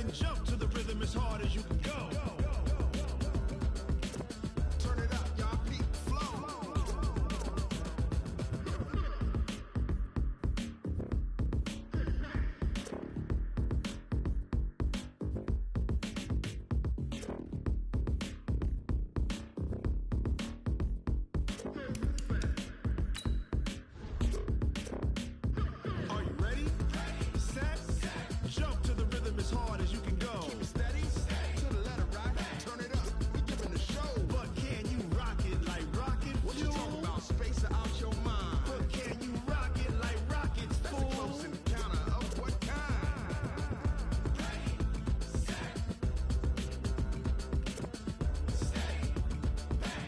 and jump to the rhythm as hard as you can go. Turn it up, y'all. Beat flow. Are you ready? Set. Jump to the rhythm as hard as you can go. Keep it steady. To the letter right. Turn it up. We giving the show. But can you rock it like rocket fuel? What you talking about? Space out your mind. But can you rock it like rockets, fool? That's a close encounter of what kind? Ready, set, stay back.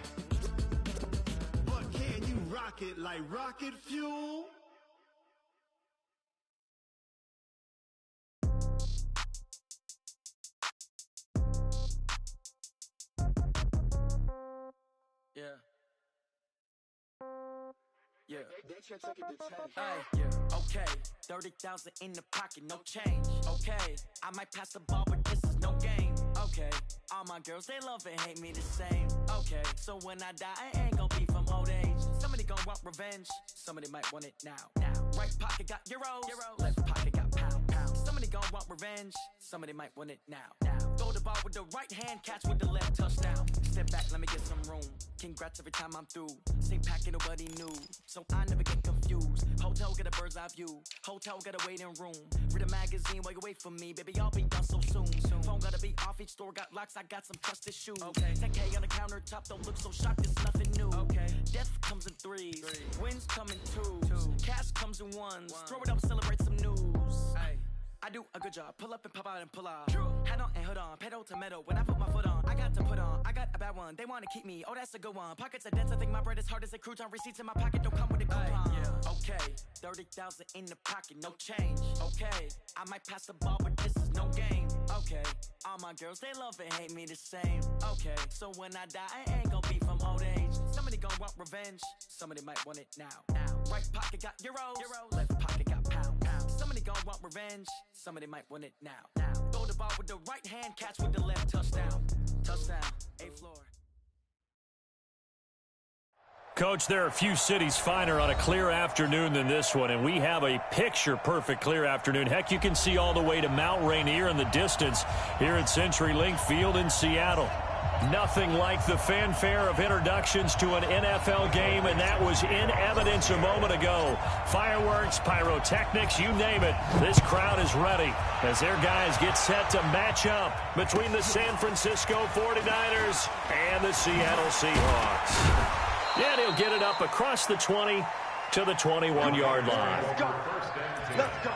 But can you rock it like rocket fuel? Yeah. Yeah. Hey, yeah. Okay. 30,000 in the pocket, no change. Okay. I might pass the ball, but this is no game. Okay. All my girls, they love and hate me the same. Okay. So when I die, I ain't gon' be from old age. Somebody gon' want revenge. Somebody might want it now. Right pocket got euros. Left pocket got pound. Somebody gon' want revenge. Somebody might want it now. Throw the ball with the right hand, catch with the left, touchdown. Step back, let me get some room. Congrats every time I'm through. Same packet, nobody knew, so I never get confused. Hotel got a bird's eye view. Hotel got a waiting room. Read a magazine while you wait for me, baby. I'll be done so soon. Phone gotta be off. Each store got locks. I got some trusted shoes. 10K on the countertop. Don't look so shocked. It's nothing new. Death comes in threes. Wins come in twos. Cash comes in ones. Throw it up, celebrate some news. I do a good job. Pull up and pop out and pull out. Hat on and hood on. Pedal to metal. When I put my foot on, I got to put on. I got a bad one. They want to keep me. Oh, that's a good one. Pockets are dense. I think my bread is hard as a crouton. Receipts in my pocket don't come with a coupon. Okay. 30,000 in the pocket. No change. Okay. I might pass the ball, but this is no game. Okay. All my girls, they love and hate me the same. Okay. So when I die, I ain't gon' be from old age. Somebody gon' want revenge. Somebody might want it now. Right pocket got euros. Left pocket got pound. Somebody gon' want revenge. Somebody might want it now. Throw the ball with the right hand, catch with the left, touchdown. Touchdown, A-floor. Coach, there are a few cities finer on a clear afternoon than this one, and we have a picture-perfect clear afternoon. Heck, you can see all the way to Mount Rainier in the distance here at CenturyLink Field in Seattle. Nothing like the fanfare of introductions to an NFL game, and that was in evidence a moment ago. Fireworks, pyrotechnics, you name it. This crowd is ready as their guys get set to match up between the San Francisco 49ers and the Seattle Seahawks. Yeah, he'll get it up across the 20 to the 21-yard line. Let's go. Let's go.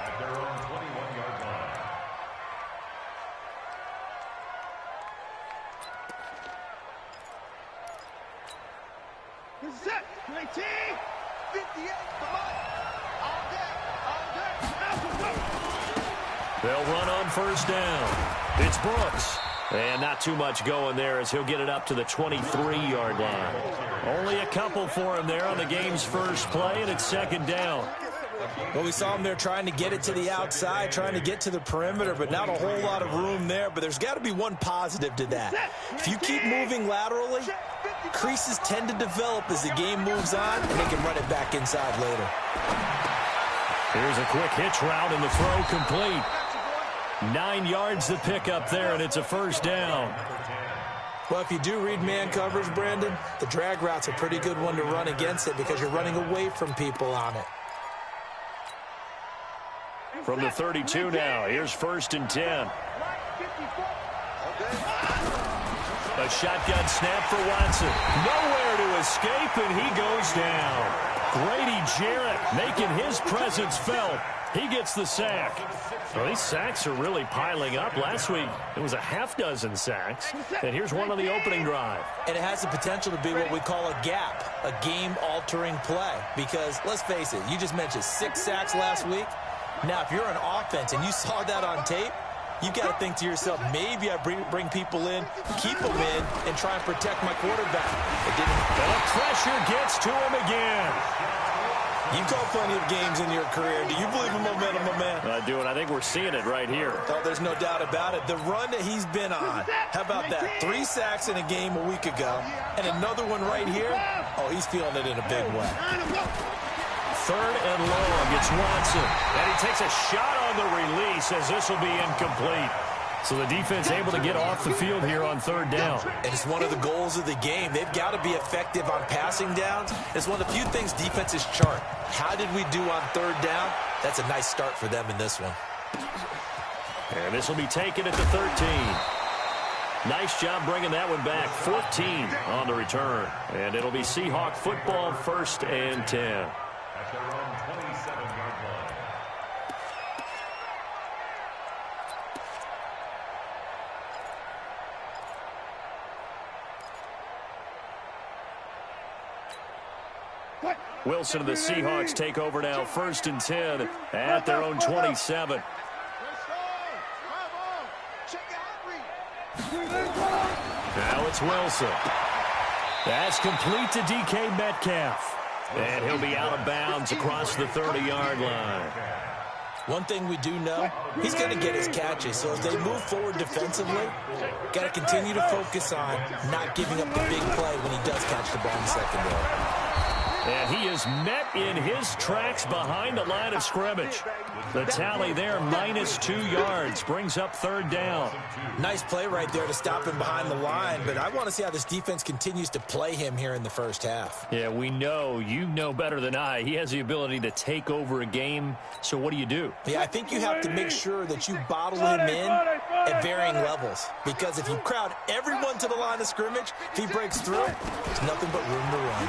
At their own 21-yard line. Set, 19, 58, come on. All day. They'll run on first down. It's Brooks. And not too much going there as he'll get it up to the 23-yard line. Only a couple for him there on the game's first play, and it's second down. Well, we saw him there trying to get it to the outside, trying to get to the perimeter, but not a whole lot of room there. But there's got to be one positive to that. If you keep moving laterally, creases tend to develop as the game moves on, and they can run it back inside later. Here's a quick hitch route, and the throw complete. 9 yards to pick up there, and it's a first down. Well, if you do read man coverage, Brandon, the drag route's a pretty good one to run against it because you're running away from people on it. From the 32 now, here's first and 10. A shotgun snap for Watson. Nowhere to escape, and he goes down. Grady Jarrett making his presence felt. He gets the sack. Well, these sacks are really piling up. Last week, it was a half-dozen sacks. And here's one on the opening drive. And it has the potential to be what we call a gap, a game-altering play. Because, let's face it, you just mentioned 6 sacks last week. Now, if you're an offense and you saw that on tape, you've got to think to yourself, maybe I bring people in, keep them in, and try and protect my quarterback. It didn't. The pressure gets to him again. You've called plenty of games in your career. Do you believe in momentum, my man? I do, and I think we're seeing it right here. Oh, there's no doubt about it. The run that he's been on, how about that? 3 sacks in a game a week ago, and another one right here. Oh, he's feeling it in a big way. 3rd and long. It's Watson. And he takes a shot on the release as this will be incomplete. So the defense able to get off the field here on 3rd down. And it's one of the goals of the game. They've got to be effective on passing downs. It's one of the few things defenses chart. How did we do on 3rd down? That's a nice start for them in this one. And this will be taken at the 13. Nice job bringing that one back. 14 on the return. And it'll be Seahawk football, 1st and 10. At their own 27-yard line. Wilson and the Seahawks take over now, 1st and 10 at their own 27. Now it's Wilson. That's complete to DK Metcalf. And he'll be out of bounds across the 30-yard line. One thing we do know, he's going to get his catches. So as they move forward defensively, got to continue to focus on not giving up the big play when he does catch the ball in the secondary. And he is met in his tracks behind the line of scrimmage. The tally there, -2 yards, brings up 3rd down. Nice play right there to stop him behind the line, but I want to see how this defense continues to play him here in the first half. Yeah, we know, you know better than I, he has the ability to take over a game. So what do? Yeah, I think you have to make sure that you bottle him in at varying levels, because if you crowd everyone to the line of scrimmage, if he breaks through, there's nothing but room to run.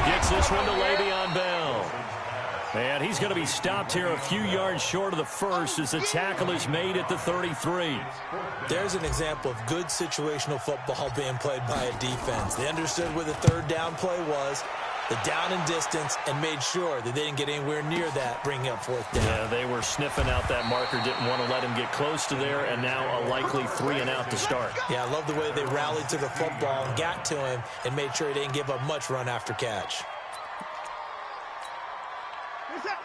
Gets this one to Le'Veon Bell. And he's going to be stopped here a few yards short of the first as the tackle is made at the 33. There's an example of good situational football being played by a defense. They understood where the 3rd down play was, the down and distance, and made sure that they didn't get anywhere near that, bringing up 4th down. Yeah, they were sniffing out that marker, didn't want to let him get close to there, and now a likely 3 and out to start. Yeah, I love the way they rallied to the football and got to him and made sure he didn't give up much run after catch.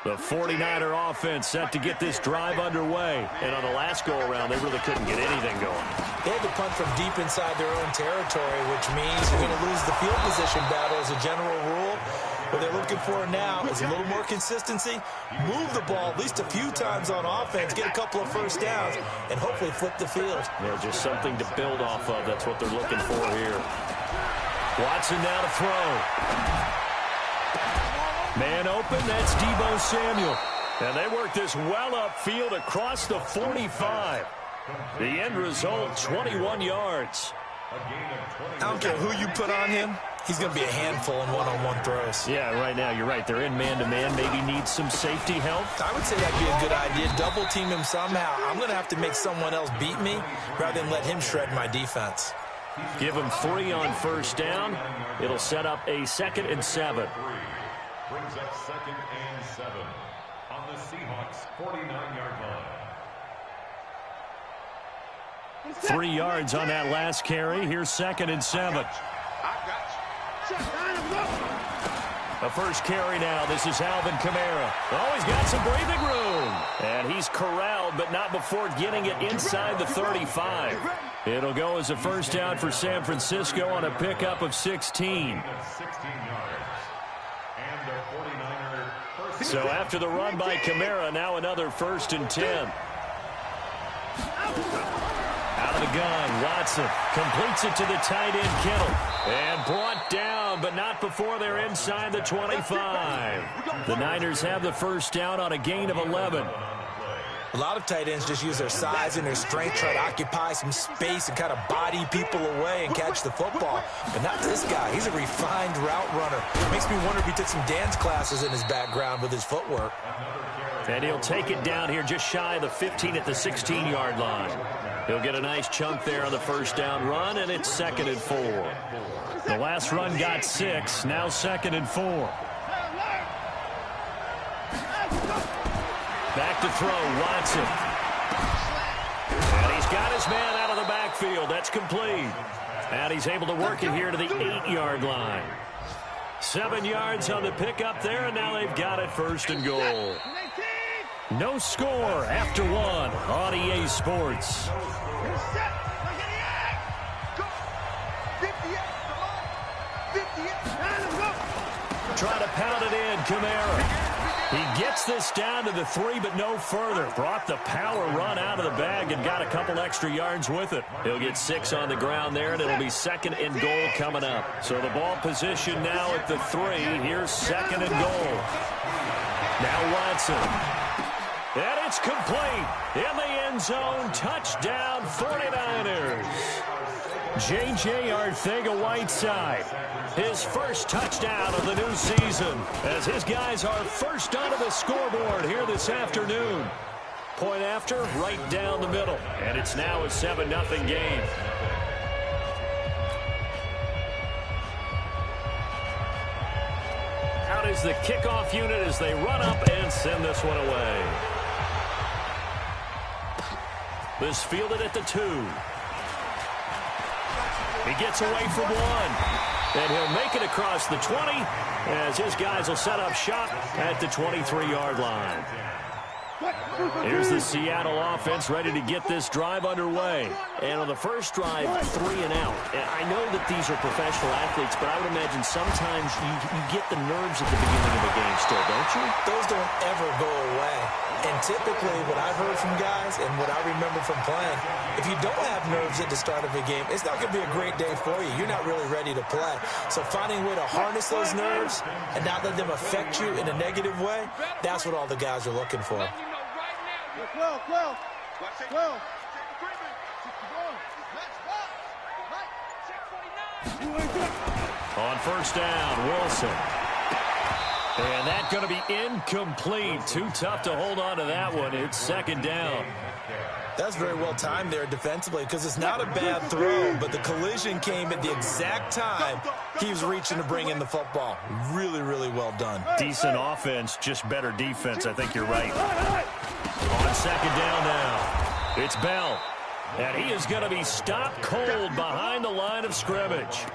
The 49er offense set to get this drive underway. And on the last go-around, they really couldn't get anything going. They had to punt from deep inside their own territory, which means you're going to lose the field position battle as a general rule. What they're looking for now is a little more consistency, move the ball at least a few times on offense, get a couple of 1st downs, and hopefully flip the field. Yeah, just something to build off of. That's what they're looking for here. Watson now to throw. Man open, that's Deebo Samuel. And they work this well upfield across the 45. The end result, 21 yards. I don't care who you put on him. He's going to be a handful in one-on-one throws. Yeah, right now, you're right. They're in man-to-man. Maybe needs some safety help. I would say that'd be a good idea. Double team him somehow. I'm going to have to make someone else beat me rather than let him shred my defense. Give him 3 on 1st down. It'll set up a 2nd and 7. Brings up 2nd and 7 on the Seahawks 49-yard line. 3 yards on that last carry. Here's 2nd and 7. The first carry now. This is Alvin Kamara. Oh, he's got some breathing room. And he's corralled, but not before getting it inside the 35. It'll go as a 1st down for San Francisco on a pickup of 16. So after the run by Kamara, now another 1st and 10. Out of the gun, Watson completes it to the tight end, Kittle. And brought down, but not before they're inside the 25. The Niners have the 1st down on a gain of 11. A lot of tight ends just use their size and their strength, try to occupy some space and kind of body people away and catch the football. But not this guy. He's a refined route runner. Makes me wonder if he took some dance classes in his background with his footwork. And he'll take it down here just shy of the 15 at the 16-yard line. He'll get a nice chunk there on the 1st down run, and it's 2nd and 4. The last run got 6, now 2nd and 4. Back to throw, Watson. And he's got his man out of the backfield. That's complete. And he's able to work it here to the 8-yard line. 7 yards on the pickup there, and now they've got it 1st and goal. No score after 1 on EA Sports. Trying to pound it in, Kamara. He gets this down to the 3, but no further. Brought the power run out of the bag and got a couple extra yards with it. He'll get 6 on the ground there, and it'll be 2nd and goal coming up. So the ball position now at the 3. Here's 2nd and goal. Now Watson. And it's complete. In the end zone, touchdown 49ers. J.J. Arcega-Whiteside, his first touchdown of the new season, as his guys are first onto the scoreboard here this afternoon. Point after, right down the middle, and it's now a 7-0 game. Out is the kickoff unit as they run up and send this one away. This fielded at the 2. He gets away from 1. And he'll make it across the 20 as his guys will set up shop at the 23-yard line. Here's the Seattle offense ready to get this drive underway. And on the first drive, 3 and out. And I know that these are professional athletes, but I would imagine sometimes you get the nerves at the beginning of a game still, don't you? Those don't ever go away. And typically what I've heard from guys and what I remember from playing, if you don't have nerves at the start of a game, it's not going to be a great day for you. You're not really ready to play. So finding a way to harness those nerves and not let them affect you in a negative way, that's what all the guys are looking for. On first down, Wilson. And that's going to be incomplete. Too tough to hold on to that one. It's 2nd down. That's very well timed there defensively because it's not a bad throw, but the collision came at the exact time he was reaching to bring in the football. Really, really well done. Decent offense, just better defense. I think you're right. On 2nd down now, it's Bell. And he is going to be stopped cold behind the line of scrimmage.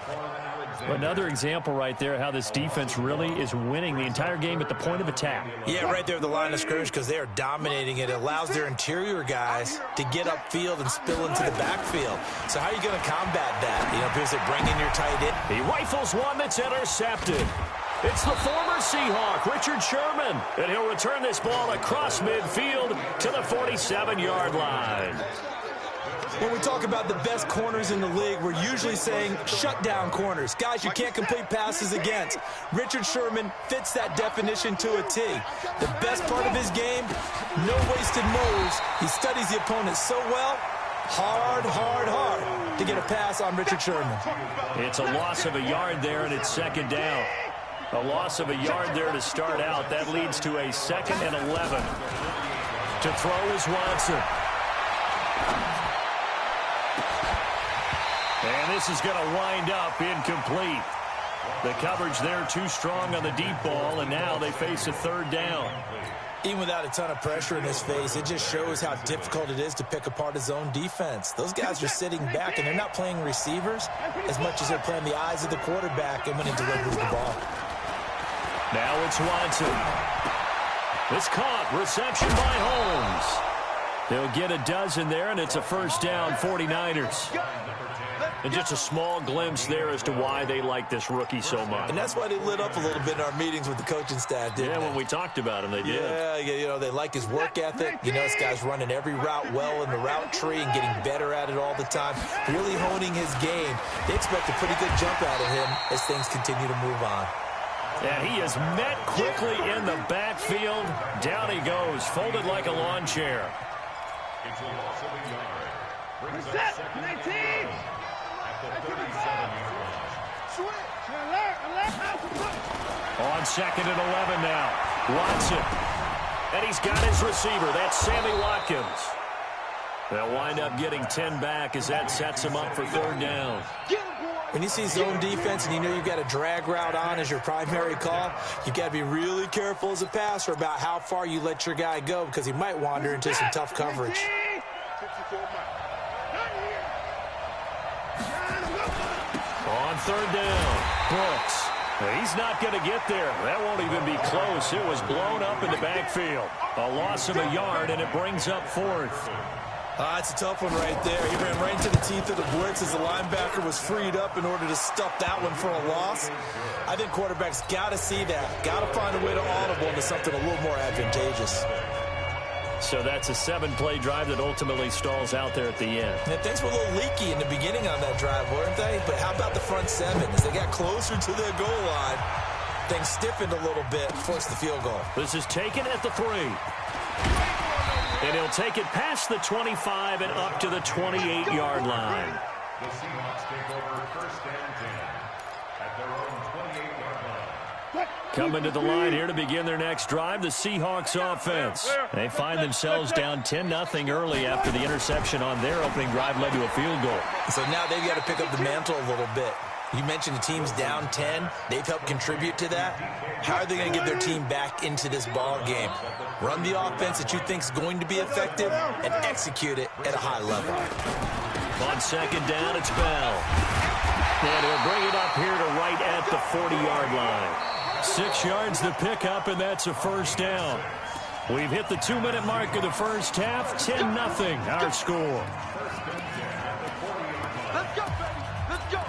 Another example right there how this defense really is winning the entire game at the point of attack. Yeah, right there at the line of scrimmage because they are dominating it. It allows their interior guys to get upfield and spill into the backfield. So how are you going to combat that? You know, because they bring in your tight end. He rifles one that's intercepted. It's the former Seahawk, Richard Sherman, and he'll return this ball across midfield to the 47-yard line. When we talk about the best corners in the league, we're usually saying shutdown corners, guys you can't complete passes against. Richard Sherman fits that definition to a T. The best part of his game, no wasted moves. He studies the opponent so well, hard to get a pass on Richard Sherman. It's a loss of a yard there, and it's 2nd down. A loss of a yard there to start out. That leads to a 2nd and 11. To throw is Watson. And this is going to wind up incomplete. The coverage there too strong on the deep ball, and now they face a 3rd down. Even without a ton of pressure in his face, it just shows how difficult it is to pick apart his own defense. Those guys are sitting back, and they're not playing receivers as much as they're playing the eyes of the quarterback and when he delivers the ball. Now it's Watson. It's caught. Reception by Holmes. They'll get a dozen there, and it's a 1st down, 49ers. And just a small glimpse there as to why they like this rookie so much. And that's why they lit up a little bit in our meetings with the coaching staff, didn't they? When we talked about him, they did. Yeah, you know, they like his work ethic. You know, this guy's running every route well in the route tree and getting better at it all the time, really honing his game. They expect a pretty good jump out of him as things continue to move on. And he is met quickly in the backfield. Down he goes, folded like a lawn chair. It's a loss of a yard. Brings up 19. At the 37-yard line. On 2nd and 11 now. Watson. And he's got his receiver. That's Sammy Watkins. They'll wind up getting 10 back as that sets him up for 3rd down. When you see zone defense and you know you've got a drag route on as your primary call, you've got to be really careful as a passer about how far you let your guy go because he might wander into some tough coverage. On 3rd down, Brooks. He's not going to get there. That won't even be close. It was blown up in the backfield. A loss of a yard, and it brings up fourth. It's a tough one right there. He ran right into the teeth of the blitz as the linebacker was freed up in order to stuff that one for a loss. I think quarterbacks got to see that. Got to find a way to audible into something a little more advantageous. So that's a 7-play drive that ultimately stalls out there at the end. And things were a little leaky in the beginning on that drive, weren't they? But how about the front seven? As they got closer to their goal line, things stiffened a little bit, forced the field goal. This is taken at the 3. And he'll take it past the 25 and up to the 28-yard line. The Seahawks take over first and 10 at their own 28-yard line. Coming to the line here to begin their next drive, the Seahawks offense. They find themselves down 10-0 early after the interception on their opening drive led to a field goal. So now they've got to pick up the mantle a little bit. You mentioned the team's down 10. They've helped contribute to that. How are they going to get their team back into this ball game? Run the offense that you think is going to be effective and execute it at a high level. On second down, it's Bell. And he'll bring it up here to right at the 40-yard line. 6 yards to pick up, and that's a first down. We've hit the 2-minute mark of the first half. 10-0 our score. Let's go, baby. Let's go.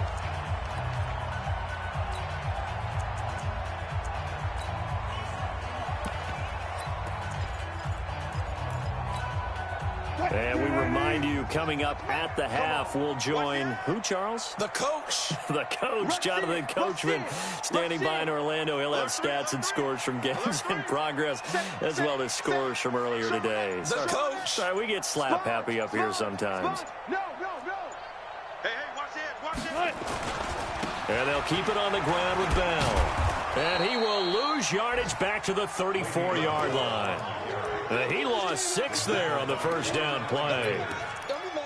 And we remind you, coming up at the half, we'll join who, Charles? The coach. The coach, Jonathan Coachman, standing by in Orlando. He'll have stats and scores from games in progress, as well as scores from earlier today. The coach. Sorry, we get slap happy up here sometimes. No. Hey, watch it. And they'll keep it on the ground with Bell. And he will lose yardage back to the 34-yard line. He lost 6 there on the first down play.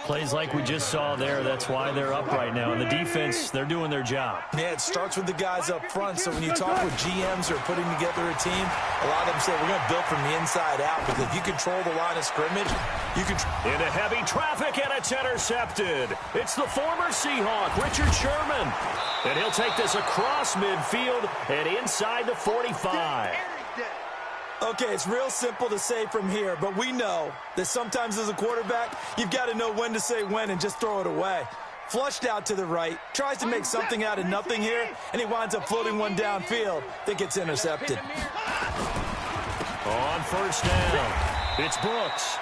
Plays like we just saw there, that's why they're up right now. And the defense, they're doing their job. Yeah, it starts with the guys up front. So when you talk with GMs who are putting together a team, a lot of them say we're going to build from the inside out, because if you control the line of scrimmage, you can... Into heavy traffic, and it's intercepted. It's the former Seahawk, Richard Sherman. And he'll take this across midfield and inside the 45. Okay, it's real simple to say from here, but we know that sometimes as a quarterback, you've got to know when to say when and just throw it away. Flushed out to the right, tries to make something out of nothing here, and he winds up floating one downfield that gets intercepted. On first down, it's Brooks.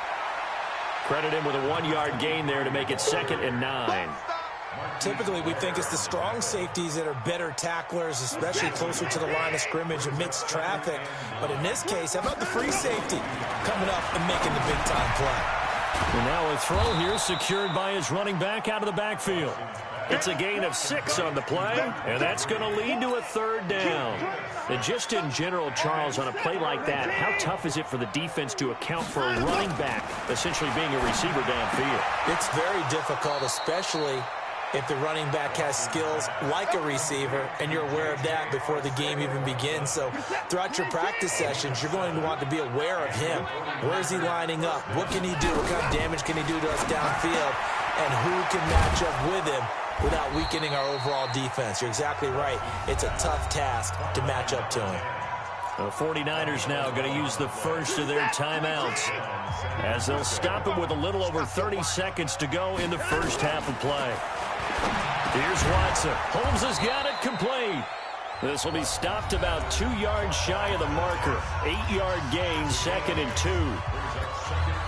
Credit him with a 1-yard gain there to make it 2nd and 9. Typically, we think it's the strong safeties that are better tacklers, especially closer to the line of scrimmage amidst traffic. But in this case, how about the free safety coming up and making the big-time play? And now a throw here secured by his running back out of the backfield. It's a gain of 6 on the play, and that's going to lead to a 3rd down. And just in general, Charles, on a play like that, how tough is it for the defense to account for a running back essentially being a receiver downfield? It's very difficult, especially if the running back has skills like a receiver, and you're aware of that before the game even begins. So throughout your practice sessions, you're going to want to be aware of him. Where is he lining up? What can he do? What kind of damage can he do to us downfield? And who can match up with him without weakening our overall defense? You're exactly right. It's a tough task to match up to him. The 49ers now going to use the first of their timeouts as they'll stop it with a little over 30 seconds to go in the first half of play. Here's Watson. Holmes has got it complete. This will be stopped about 2 yards shy of the marker. 8-yard gain, 2nd and 2.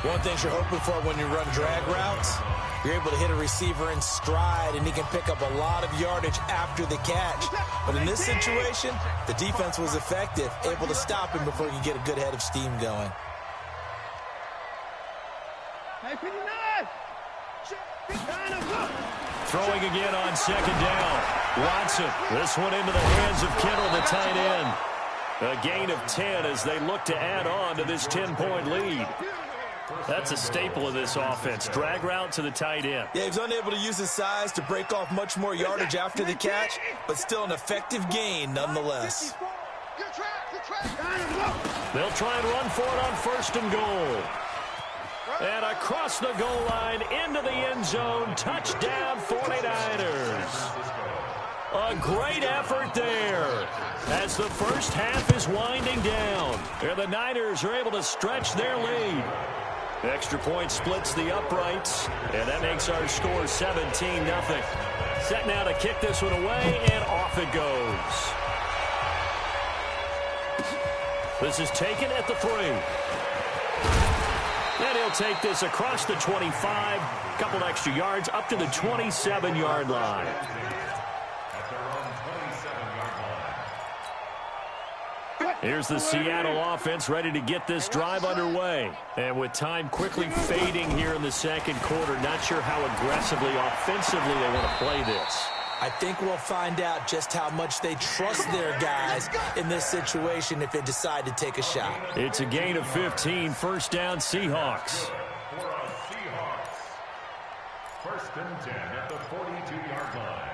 One thing you're hoping for when you run drag routes, you're able to hit a receiver in stride, and he can pick up a lot of yardage after the catch. But in this situation, the defense was effective, able to stop him before you get a good head of steam going. Hey, 59! Throwing again on 2nd down. Watson, this one into the hands of Kittle, the tight end. A gain of 10 as they look to add on to this 10-point lead. That's a staple of this offense. Drag route to the tight end. Yeah, he's unable to use his size to break off much more yardage after the catch, but still an effective gain nonetheless. They'll try and run for it on 1st and goal. And across the goal line, into the end zone, touchdown 49ers. A great effort there as the first half is winding down. And the Niners are able to stretch their lead. Extra point splits the uprights, and that makes our score 17-0. Set now to kick this one away, and off it goes. This is taken at the 3. And he'll take this across the 25, a couple extra yards, up to the 27-yard line. Here's the Seattle offense ready to get this drive underway. And with time quickly fading here in the second quarter, not sure how aggressively, offensively they want to play this. I think we'll find out just how much they trust their guys in this situation if they decide to take a shot. It's a gain of 15, first down Seahawks. First and 10 at the 42-yard line.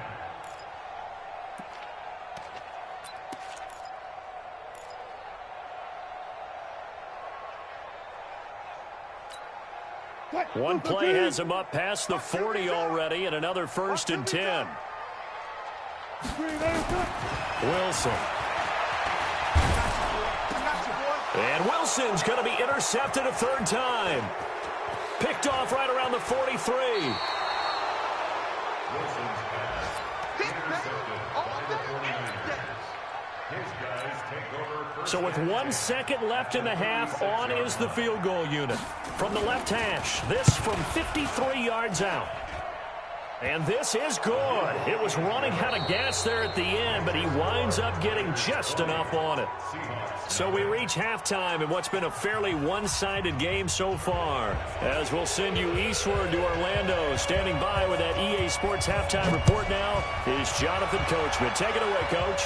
One play has him up past the 40 already, and another first and 10. Wilson. And Wilson's going to be intercepted a third time. Picked off right around the 43. Wilson's pass intercepted by the 49ers. His guys take over. So with 1 second left in the half, on is the field goal unit. From the left hash, this from 53 yards out. And this is good. It was running out of gas there at the end, but he winds up getting just enough on it. So we reach halftime in what's been a fairly one-sided game so far. As we'll send you eastward to Orlando. Standing by with that EA Sports halftime report now is Jonathan Coachman. Take it away, Coach.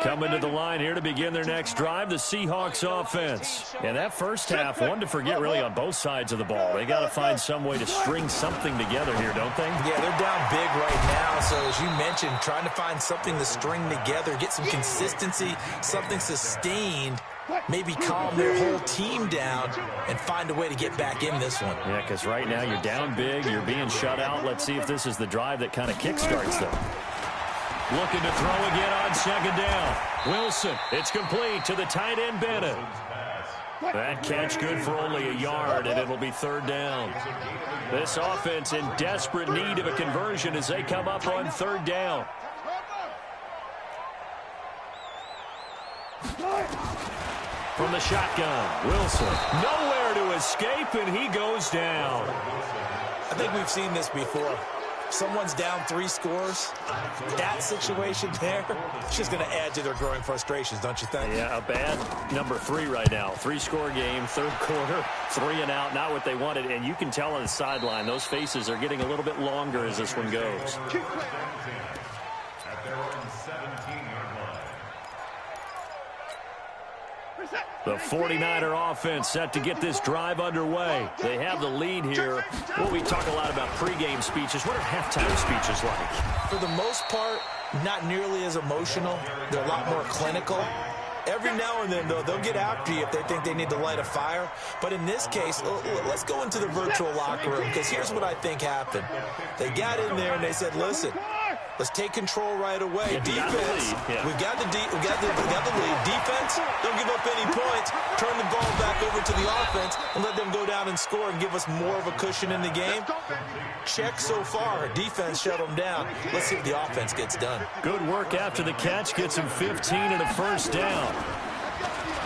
Coming to the line here to begin their next drive, the Seahawks offense. And that first half, one to forget really on both sides of the ball. They got to find some way to string something together here, don't they? Yeah, they're down big right now. So as you mentioned, trying to find something to string together, get some consistency, something sustained, maybe calm their whole team down and find a way to get back in this one. Yeah, because right now you're down big, you're being shut out. Let's see if this is the drive that kind of kickstarts them. Looking to throw again on second down. Wilson, it's complete to the tight end Bennett. That catch good for only a yard, and it'll be third down. This offense in desperate need of a conversion as they come up on third down. From the shotgun, Wilson, nowhere to escape, and he goes down. I think we've seen this before. Someone's down 3 scores. That situation there, it's just going to add to their growing frustrations, don't you think? Yeah, a bad number 3 right now. 3-score game, third quarter, 3 and out, not what they wanted. And you can tell on the sideline, those faces are getting a little bit longer as this one goes. At their own 17-yard line. The 49er offense set to get this drive underway. They have the lead here. Well, we talk a lot about pregame speeches. What are halftime speeches like? For the most part, not nearly as emotional. They're a lot more clinical. Every now and then, though, they'll get after you if they think they need to light a fire. But in this case, let's go into the virtual locker room, because here's what I think happened. They got in there and they said, listen, let's take control right away. Defense, we've got the lead. Defense, don't give up any points. Turn the ball back over to the offense and let them go down and score and give us more of a cushion in the game. Check so far. Defense shut them down. Let's see if the offense gets done. Good work after the catch. Gets him 15 and a first down.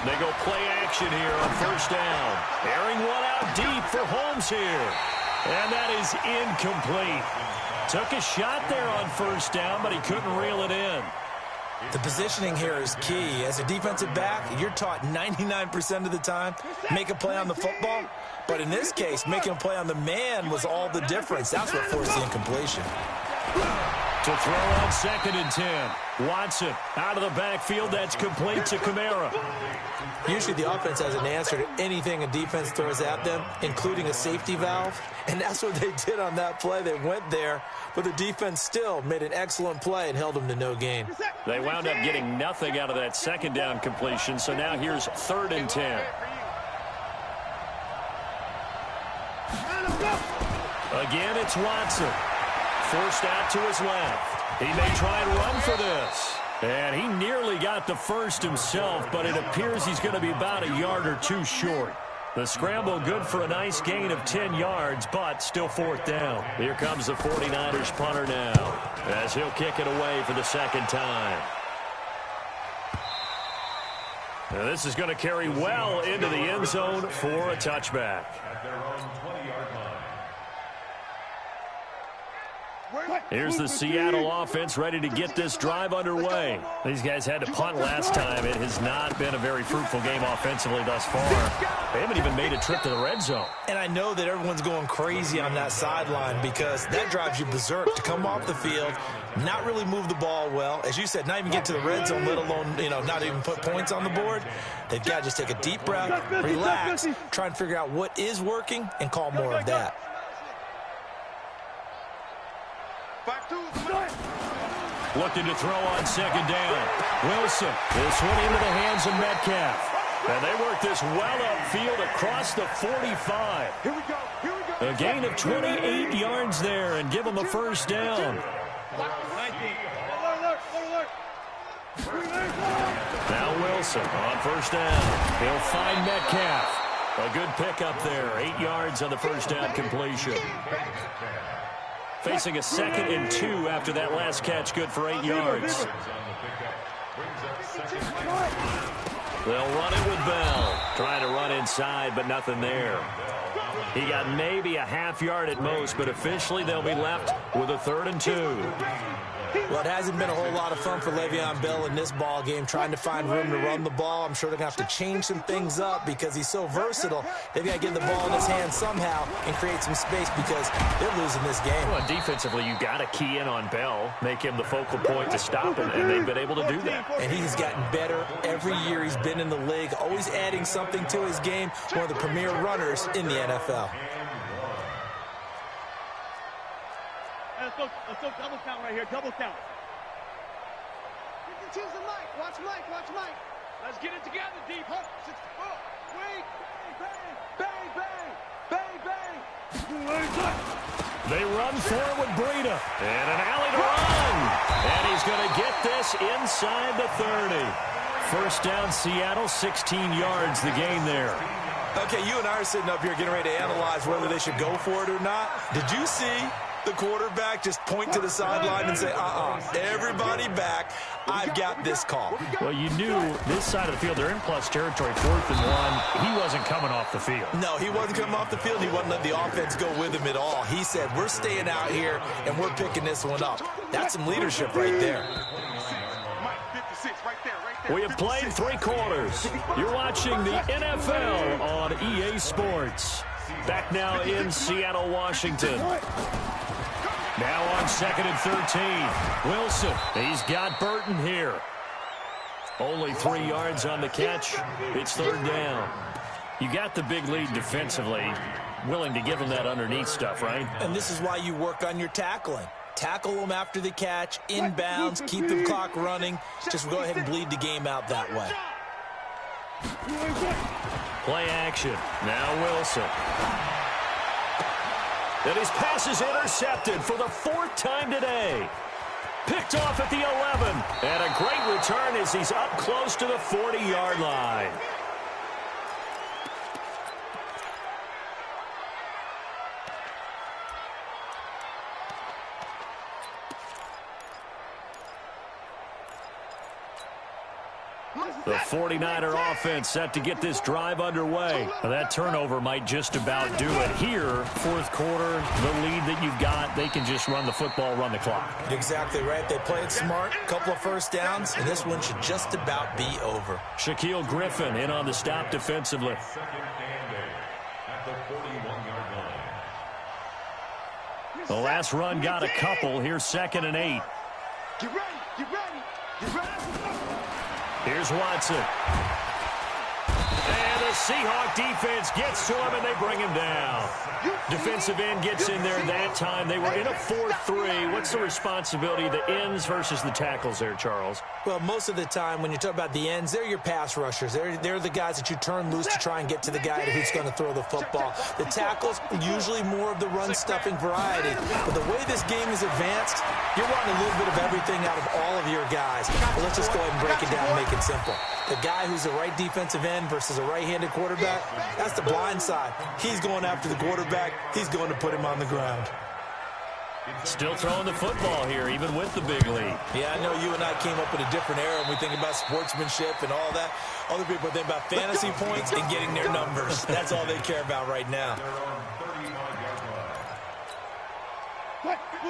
They go play action here on first down. Airing one out deep for Holmes here. And that is incomplete. Took a shot there on first down, but he couldn't reel it in. The positioning here is key. As a defensive back, you're taught 99% of the time, make a play on the football. But in this case, making a play on the man was all the difference. That's what forced the incompletion. To throw on 2nd and 10. Watson out of the backfield. That's complete to Kamara. Usually the offense has an answer to anything a defense throws at them, including a safety valve. And that's what they did on that play. They went there, but the defense still made an excellent play and held them to no gain. They wound up getting nothing out of that 2nd down completion. So now here's 3rd and 10. Again, it's Watson. Forced out to his left. He may try and run for this. And he nearly got the first himself, but it appears he's going to be about a yard or two short. The scramble good for a nice gain of 10 yards, but still 4th down. Here comes the 49ers punter now, as he'll kick it away for the 2nd time. Now this is going to carry well into the end zone for a touchback. At their own 20-yard line. Here's the Seattle offense ready to get this drive underway. These guys had to punt last time. It has not been a very fruitful game offensively thus far. They haven't even made a trip to the red zone. And I know that everyone's going crazy on that sideline because that drives you berserk to come off the field, not really move the ball well. As you said, not even get to the red zone, let alone, not even put points on the board. They've got to just take a deep breath, relax, try and figure out what is working and call more of that. Looking to throw on 2nd down. Wilson. This one into the hands of Metcalf. And they work this well upfield across the 45. Here we go. A gain of 28 yards there and give them a 1st down. Now Wilson on 1st down. He'll find Metcalf. A good pickup there. 8 yards on the 1st down completion. Facing a 2nd and 2 after that last catch, good for 8 yards. They'll run it with Bell. Trying to run inside, but nothing there. He got maybe a half yard at most, but officially they'll be left with a 3rd and 2. Well, it hasn't been a whole lot of fun for Le'Veon Bell in this ball game, trying to find room to run the ball. I'm sure they're going to have to change some things up because he's so versatile. They've got to get the ball in his hands somehow and create some space because they're losing this game. Well, defensively, you got to key in on Bell, make him the focal point to stop him, and they've been able to do that. And he's gotten better every year he's been in the league, always adding something to his game, one of the premier runners in the NFL. Let's go double count right here, double count. Choose the mic. Watch Mike. Let's get it together, deep. Wait. Bang. They run for it with Breida. And an alley to run. And he's going to get this inside the 30. 1st down, Seattle, 16 yards the gain there. Okay, you and I are sitting up here getting ready to analyze whether they should go for it or not. Did you see the quarterback just point to the sideline and say, everybody back, I've got this call? Well, you knew this side of the field, they're in plus territory, 4th and 1. He wasn't coming off the field. No, he wasn't coming off the field. He wasn't letting the offense go with him at all. He said, we're staying out here, and we're picking this one up. That's some leadership right there. We have played 3 quarters. You're watching the NFL on EA Sports. Back now in Seattle, Washington. Now on 2nd and 13. Wilson, he's got Burton here. Only 3 yards on the catch. It's 3rd down. You got the big lead defensively. Willing to give him that underneath stuff, right? And this is why you work on your tackling. Tackle them after the catch, inbounds, keep the clock running. Just go ahead and bleed the game out that way. Play action. Now Wilson. And his pass is intercepted for the 4th time today. Picked off at the 11. And a great return as he's up close to the 40-yard line. The 49er offense set to get this drive underway. Now, that turnover might just about do it. Here, 4th quarter, the lead that you've got, they can just run the football, run the clock. Exactly right. They played smart, a couple of 1st downs, and this one should just about be over. Shaquille Griffin in on the stop defensively. 2nd and 8 at the 41-yard line. The last run got a couple. Here's 2nd and 8. Get ready, get ready, get ready. Here's Watson. And the Seahawk defense gets to him, and they bring him down. Defensive end gets in there that time. They were in a 4-3. What's the responsibility of the ends versus the tackles there, Charles? Well, most of the time when you talk about the ends, they're your pass rushers. They're the guys that you turn loose to try and get to the guy who's going to throw the football. The tackles, usually more of the run-stuffing variety. But the way this game is advanced, you're wanting a little bit of everything out of all of your guys. Well, let's just go ahead and break it down and make it simple. The guy who's the right defensive end versus a right-handed quarterback, that's the blind side. He's going after the quarterback. He's going to put him on the ground. Still throwing the football here, even with the big lead. Yeah, I know you and I came up in a different era when we think about sportsmanship and all that. Other people think about fantasy points and getting their numbers. That's all they care about right now.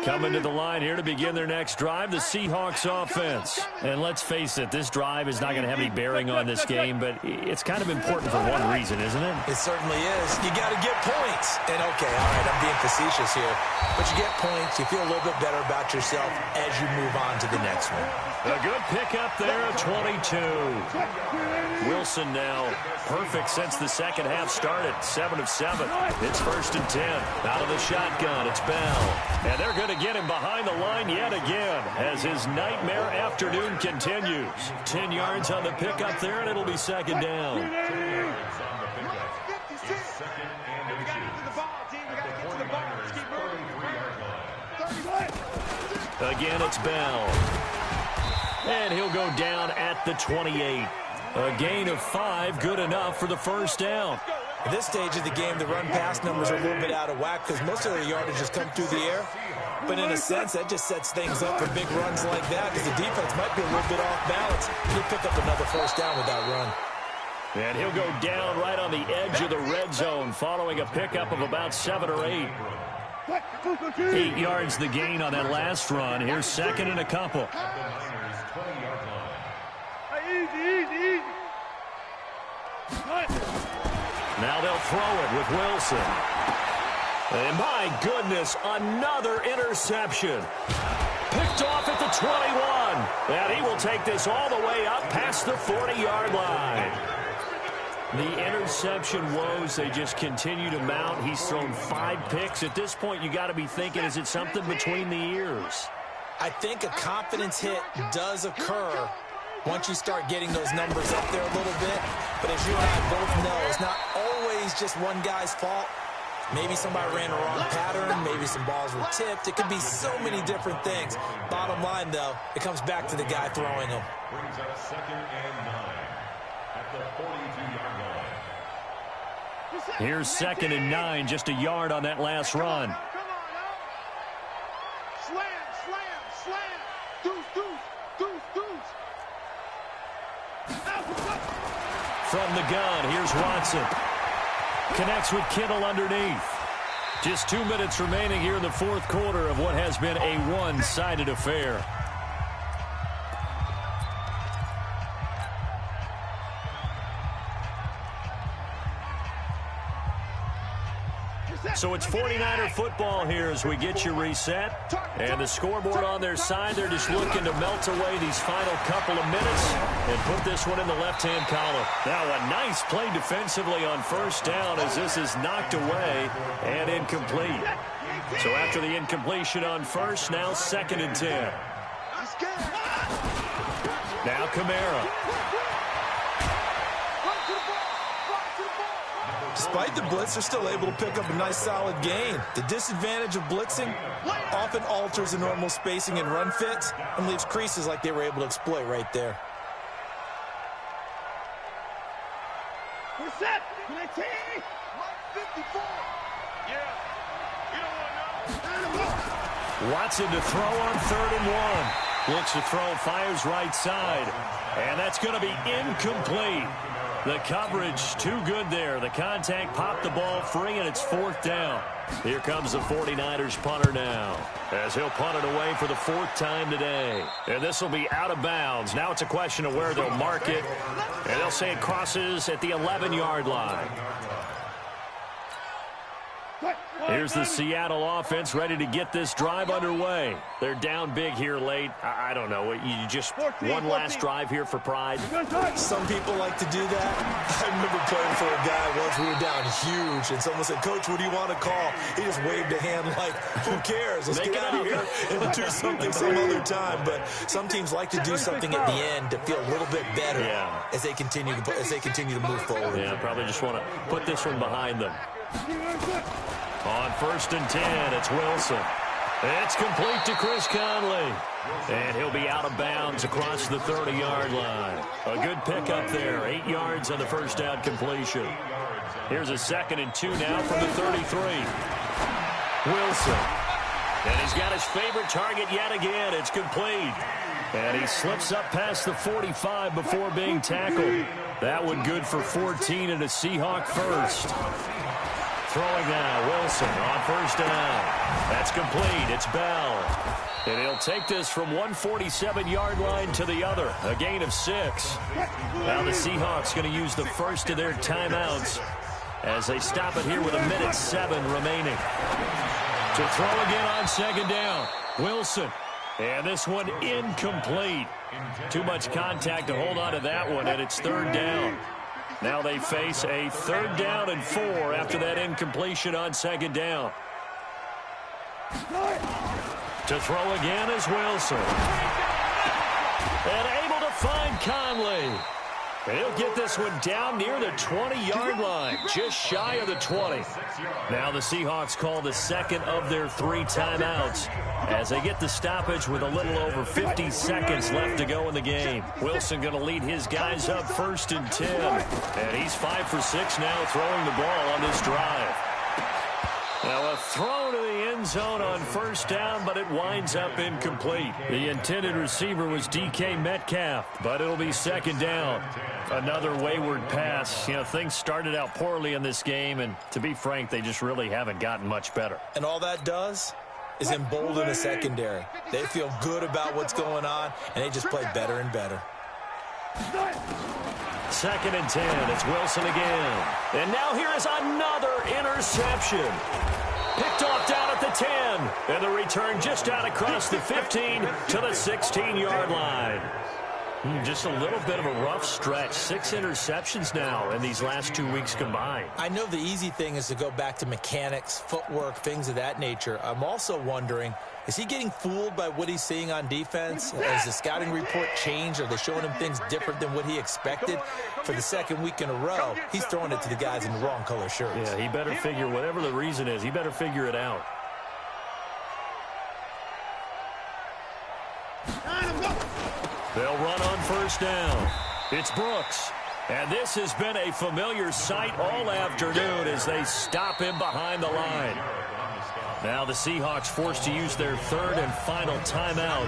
Coming to the line here to begin their next drive, the Seahawks offense. And let's face it, this drive is not going to have any bearing on this game, but it's kind of important for one reason, isn't it? It certainly is. You got to get points. And, okay, all right, I'm being facetious here. But you get points, you feel a little bit better about yourself as you move on to the next one. A good pickup there at 22. Wilson now perfect since the second half started. 7 of 7. It's 1st and 10. Out of the shotgun, it's Bell. And they're going to get him behind the line yet again as his nightmare afternoon continues. 10 yards on the pickup there, and it'll be 2nd down. Again, it's Bell. And he'll go down at the 28. A gain of 5, good enough for the 1st down. At this stage of the game, the run-pass numbers are a little bit out of whack because most of their yardage has come through the air. But in a sense, that just sets things up for big runs like that because the defense might be a little bit off balance. He'll pick up another 1st down with that run. And he'll go down right on the edge of the red zone following a pickup of about 7 or 8. 8 yards the gain on that last run. Here's 2nd and a couple. Easy. Now they'll throw it with Wilson. And my goodness, another interception. Picked off at the 21. And he will take this all the way up past the 40-yard line. The interception woes, they just continue to mount. He's thrown 5 picks. At this point, you got to be thinking, is it something between the ears? I think a confidence hit does occur once you start getting those numbers up there a little bit. But as you and I both know, it's not always just one guy's fault. Maybe somebody ran a wrong pattern. Maybe some balls were tipped. It could be so many different things. Bottom line, though, it comes back to the guy throwing them. Brings up 2nd and 9 at the 42-yard line. Here's 2nd and 9, just a yard on that last run. Slam. Deuce. From the gun, here's Watson. Connects with Kittle underneath. Just 2 minutes remaining here in the 4th quarter of what has been a one-sided affair. So it's 49er football here as we get you reset. And the scoreboard on their side, they're just looking to melt away these final couple of minutes and put this one in the left-hand column. Now a nice play defensively on 1st down as this is knocked away and incomplete. So after the incompletion on 1st, now 2nd and 10. Now Kamara. Despite the blitz, they're still able to pick up a nice solid gain. The disadvantage of blitzing often alters the normal spacing and run fits and leaves creases like they were able to exploit right there. We're set. 19. 54. Yeah. Watson to throw on 3rd and 1. Looks to throw, fires right side. And that's going to be incomplete. The coverage too good there. The contact popped the ball free, and it's 4th down. Here comes the 49ers punter now, as he'll punt it away for the 4th time today. And this will be out of bounds. Now it's a question of where they'll mark it. And they'll say it crosses at the 11-yard line. Here's the Seattle offense ready to get this drive underway. They're down big here late. I don't know. You just one last drive here for pride. Some people like to do that. I remember playing for a guy once. We were down huge, and someone said, "Coach, what do you want to call?" He just waved a hand like, "Who cares? Let's get out of here and do something some other time." But some teams like to do something at the end to feel a little bit better as they continue to move forward. Yeah, probably just want to put this one behind them. On 1st and 10, it's Wilson. It's complete to Chris Conley. And he'll be out of bounds across the 30-yard line. A good pickup there. 8 yards on the first down completion. Here's a 2nd and 2 now from the 33. Wilson. And he's got his favorite target yet again. It's complete. And he slips up past the 45 before being tackled. That one good for 14 and a Seahawk first. Throwing now, Wilson on 1st down. That's complete. It's Bell. And he'll take this from 147-yard line to the other. A gain of 6. Now the Seahawks going to use the first of their timeouts as they stop it here with 1:07 remaining. To throw again on 2nd down. Wilson. And this one incomplete. Too much contact to hold on to that one, and it's 3rd down. Now they face a 3rd down and 4 after that incompletion on 2nd down. To throw again is Wilson. And able to find Conley. He'll get this one down near the 20-yard line, just shy of the 20. Now the Seahawks call the 2nd of their 3 timeouts as they get the stoppage with a little over 50 seconds left to go in the game. Wilson going to lead his guys up 1st and 10. And he's 5 for 6 now throwing the ball on this drive. Now a throw to the end zone on 1st down, but it winds up incomplete. The intended receiver was DK Metcalf, but it'll be 2nd down. Another wayward pass. You know, things started out poorly in this game, and to be frank, they just really haven't gotten much better. And all that does is embolden the secondary. They feel good about what's going on, and they just play better and better. 2nd and 10. It's Wilson again. And now here is another interception. Picked off down at the 10. And the return just out across the 15 to the 16-yard line. Just a little bit of a rough stretch. 6 interceptions now in these last 2 weeks combined. I know the easy thing is to go back to mechanics, footwork, things of that nature. I'm also wondering, is he getting fooled by what he's seeing on defense? Has the scouting report changed? Are they showing him things different than what he expected? For the 2nd week in a row, he's throwing it to the guys in the wrong color shirts. Yeah, he better figure, whatever the reason is, he better figure it out. They'll run on 1st down. It's Brooks. And this has been a familiar sight all afternoon as they stop him behind the line. Now the Seahawks forced to use their 3rd and final timeout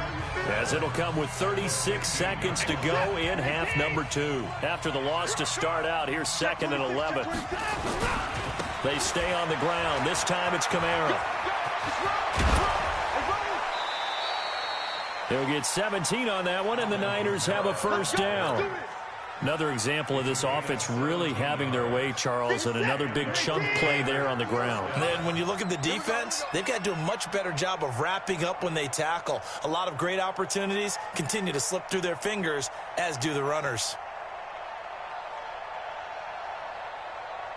as it'll come with 36 seconds to go in half number 2. After the loss to start out, here's 2nd and 11. They stay on the ground. This time it's Kamara. They'll get 17 on that one, and the Niners have a 1st down. Another example of this offense really having their way, Charles, and another big chunk play there on the ground. And then when you look at the defense, they've got to do a much better job of wrapping up when they tackle. A lot of great opportunities continue to slip through their fingers, as do the runners.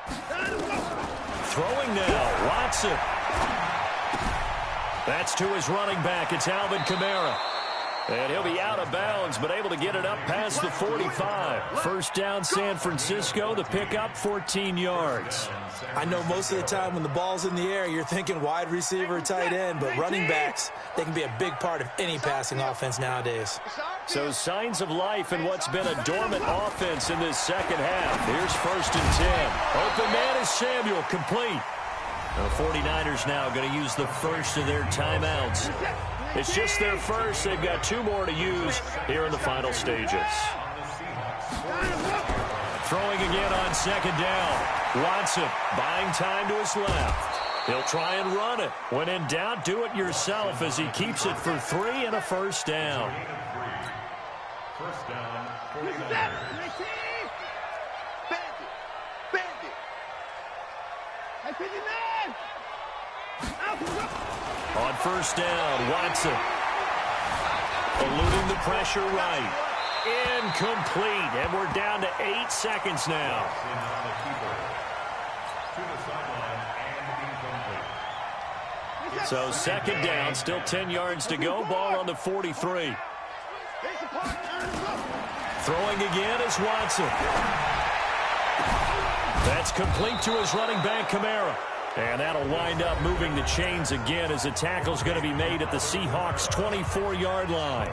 Throwing now, Watson. That's to his running back. It's Alvin Kamara. And he'll be out of bounds, but able to get it up past the 45. 1st down, San Francisco. The pickup, 14 yards. I know most of the time when the ball's in the air, you're thinking wide receiver, tight end, but running backs, they can be a big part of any passing offense nowadays. So signs of life in what's been a dormant offense in this 2nd half. Here's 1st and 10. Open man is Samuel, complete. The 49ers now going to use the first of their timeouts. It's just their first. They've got 2 more to use here in the final stages. Throwing again on 2nd down. Watson buying time to his left. He'll try and run it. When in doubt, do it yourself as he keeps it for 3 and a 1st down. 1st down, 49ers. On first down, Watson. Eluding the pressure right. Incomplete. And we're down to 8 seconds now. So second down, still 10 yards to go. Ball on the 43. Throwing again is Watson. That's complete to his running back, Kamara. And that'll wind up moving the chains again as the tackle's going to be made at the Seahawks' 24-yard line.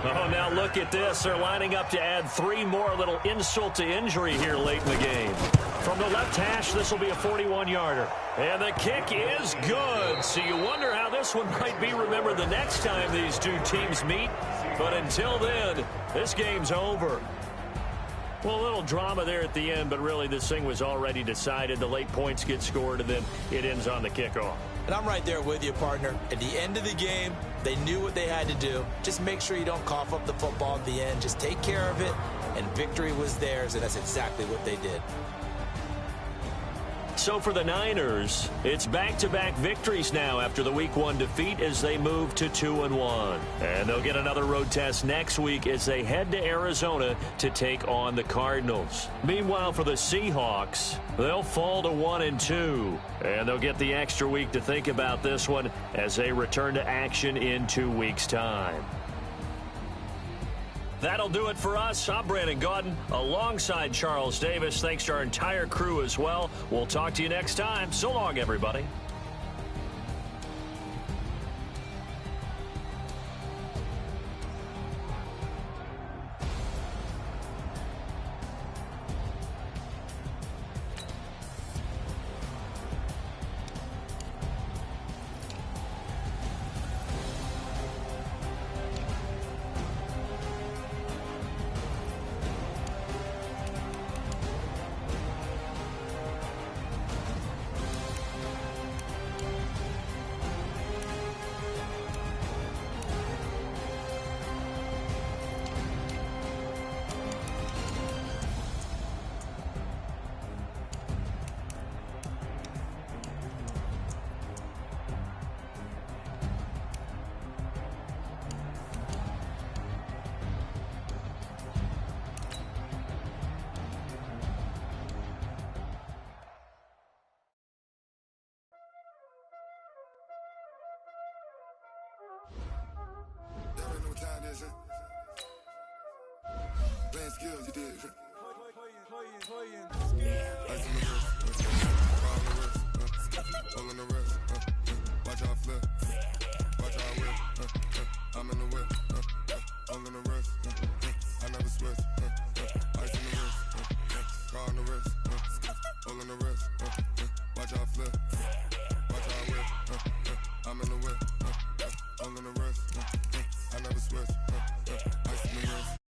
Oh, now look at this. They're lining up to add 3 more. A little insult to injury here late in the game. From the left hash, this will be a 41-yarder. And the kick is good. So you wonder how this one might be remembered the next time these two teams meet. But until then, this game's over. Well, a little drama there at the end, but really this thing was already decided. The late points get scored, and then it ends on the kickoff. And I'm right there with you, partner. At the end of the game, they knew what they had to do. Just make sure you don't cough up the football at the end. Just take care of it, and victory was theirs, and that's exactly what they did. So for the Niners, it's back-to-back victories now after the Week 1 defeat as they move to 2-1. And they'll get another road test next week as they head to Arizona to take on the Cardinals. Meanwhile, for the Seahawks, they'll fall to 1-2. And they'll get the extra week to think about this one as they return to action in 2 weeks' time. That'll do it for us. I'm Brandon Gaudin alongside Charles Davis. Thanks to our entire crew as well. We'll talk to you next time. So long, everybody. Playing skills, you did. All in the wrist, watch out flip, watch out whip, I'm in the whip, all in the wrist, I never switch, ice in the wrist, car on the wrist, all in the wrist, watch out flip, watch out whip, I'm in the whip, all in the wrist, I never switch, ice in the wrist.